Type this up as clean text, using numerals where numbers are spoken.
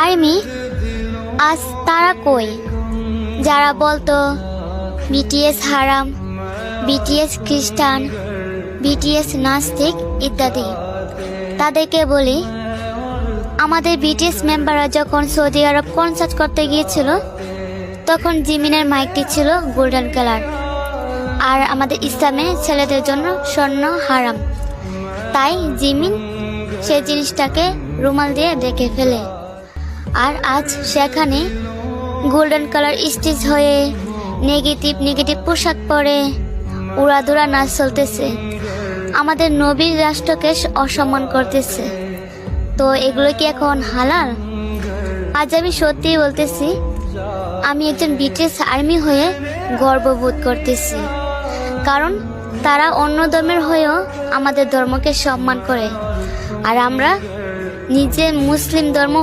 Army, আজ তারা কই? যারা বলতো বিটিএস হারাম, বিটিএস খ্রিস্টান, বিটিএস নাস্তিক ইত্যাদি, তাদেরকে বলি, আমাদের বিটিএস মেম্বাররা যখন সৌদি আরব কনসার্ট করতে গিয়েছিল তখন জিমিনের মাইকটি ছিল গোল্ডেন কালার, আর আমাদের ইসলামে ছেলেদের জন্য স্বর্ণ হারাম। তাই জিমিন সেই জিনিসটাকে রুমাল দিয়ে ঢেকে ফেলে, আর আজ সেখানে গোল্ডেন কালার স্টিচ হয়ে নেগেটিভ পোশাক পরে উড়াধুরা নাচ চলতেছে, আমাদের নবীর রাষ্ট্রকে অসম্মান করতেছে। তো এগুলো কি এখন হালাল? আজ আমি সত্যিই বলতেছি, আমি একজন বিটিএস আর্মি হয়ে গর্ববোধ করতেছি, কারণ তারা অন্য ধর্মের হয়েও আমাদের ধর্মকে সম্মান করে, আর আমরা নিজে মুসলিম ধর্ম